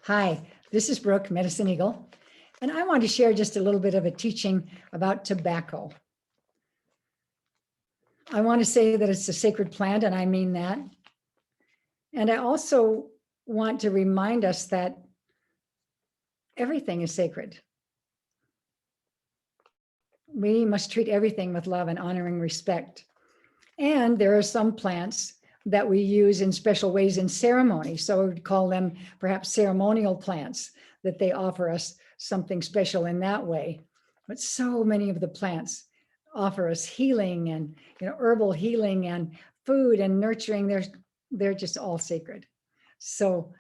Hi, this is Brooke Medicine Eagle, and I want to share just a little bit of a teaching about tobacco. I want to say that it's a sacred plant, and I mean that. And I also want to remind us that everything is sacred. We must treat everything with love and honoring respect. And there are some plants that we use in special ways in ceremony. So I would call them perhaps ceremonial plants, that they offer us something special in that way. But so many of the plants offer us healing and herbal healing and food and nurturing. They're just all sacred. So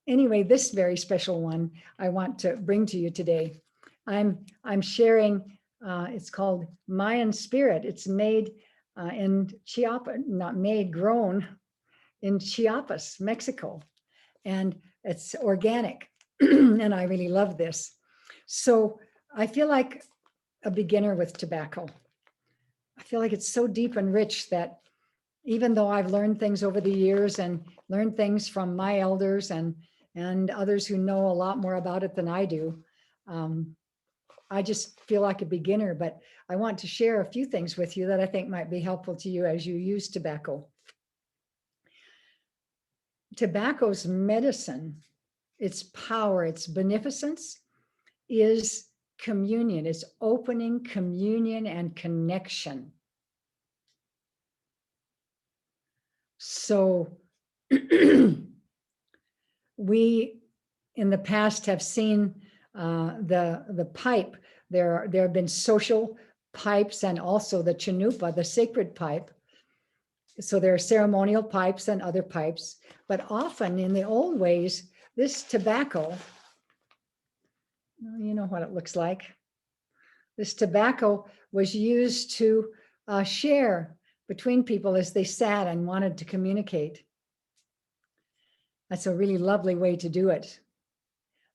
anyway, this very special one I want to bring to you today. I'm sharing, it's called Mayan Spirit. It's made in Chiapas, not made, grown in Chiapas, Mexico. And it's organic. And I really love this. So I feel like a beginner with tobacco. I feel like it's so deep and rich that even though I've learned things over the years and learned things from my elders and others who know a lot more about it than I do, I just feel like a beginner, but I want to share a few things with you that I think might be helpful to you as you use tobacco. Tobacco's medicine, its power, its beneficence is communion. It's opening communion and connection. So we in the past have seen the pipe. There have been social pipes and also the chanupa, the sacred pipe. So there are ceremonial pipes and other pipes, but often in the old ways, this tobacco, you know what it looks like. This tobacco was used to share between people as they sat and wanted to communicate. That's a really lovely way to do it.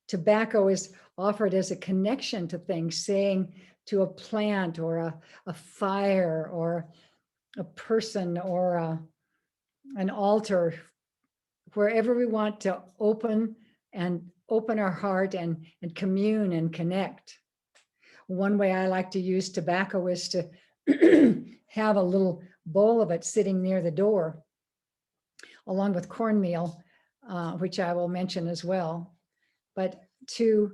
Tobacco is offered as a connection to things, saying to a plant or a fire or a person or an altar, wherever we want to open our heart and commune and connect. One way I like to use tobacco is to have a little bowl of it sitting near the door, along with cornmeal, which I will mention as well. But to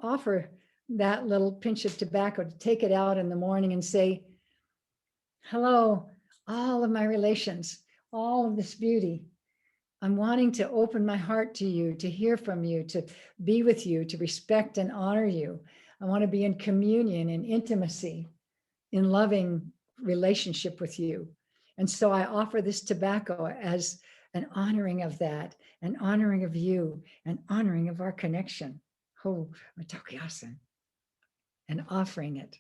offer that little pinch of tobacco, to take it out in the morning and say, hello, all of my relations, all of this beauty. I'm wanting to open my heart to you, to hear from you, to be with you, to respect and honor you. I want to be in communion and intimacy, in loving relationship with you. And so I offer this tobacco as an honoring of that, an honoring of you, an honoring of our connection. Oh, matakiasan, and offering it,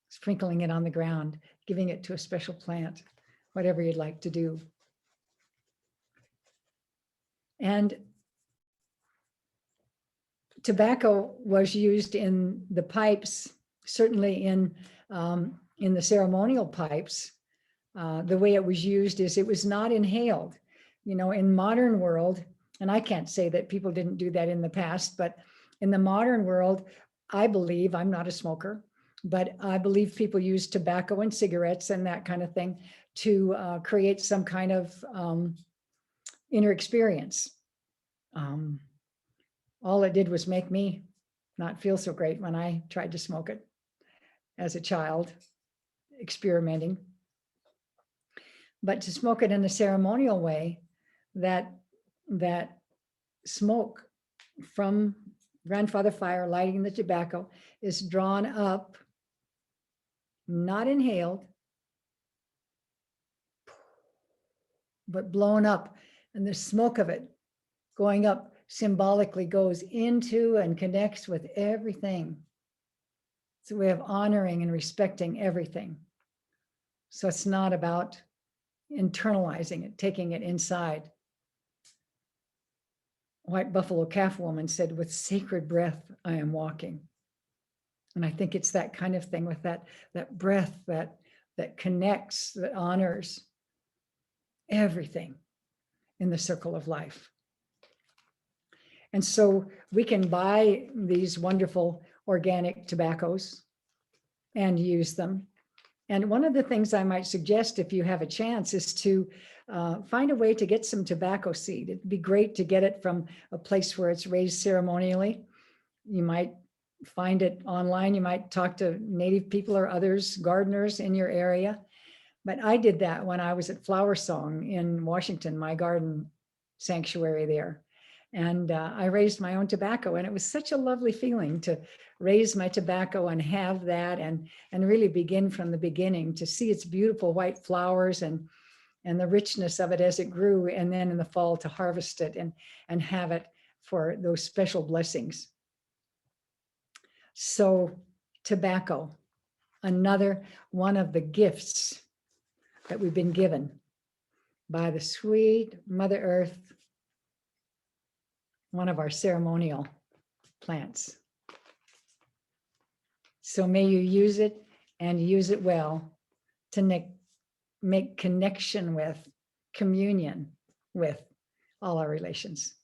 sprinkling it on the ground, giving it to a special plant, whatever you'd like to do. And tobacco was used in the pipes, certainly in the ceremonial pipes. The way it was used is it was not inhaled. In modern world, and I can't say that people didn't do that in the past, but in the modern world, I believe, I'm not a smoker, but I believe people use tobacco and cigarettes and that kind of thing to create some kind of inner experience. All it did was make me not feel so great when I tried to smoke it as a child, experimenting. But to smoke it in a ceremonial way, that smoke from grandfather fire lighting the tobacco is drawn up, not inhaled, but blown up, and the smoke of it going up symbolically goes into and connects with everything. It's a way of honoring and respecting everything. So it's not about internalizing it, taking it inside. White Buffalo Calf woman said, with sacred breath, I am walking. And I think it's that kind of thing with that breath that connects, that honors everything in the circle of life. And so we can buy these wonderful organic tobaccos and use them. And one of the things I might suggest, if you have a chance, is to find a way to get some tobacco seed. It'd be great to get it from a place where it's raised ceremonially. You might find it online. You might talk to native people or others, gardeners in your area. But I did that when I was at Flower Song in Washington, my garden sanctuary there. And I raised my own tobacco, and it was such a lovely feeling to raise my tobacco and have that, and really begin from the beginning to see its beautiful white flowers and the richness of it as it grew, and then in the fall to harvest it and have it for those special blessings. So tobacco, another one of the gifts that we've been given by the sweet Mother Earth, one of our ceremonial plants. So may you use it and use it well to make connection with, communion with all our relations.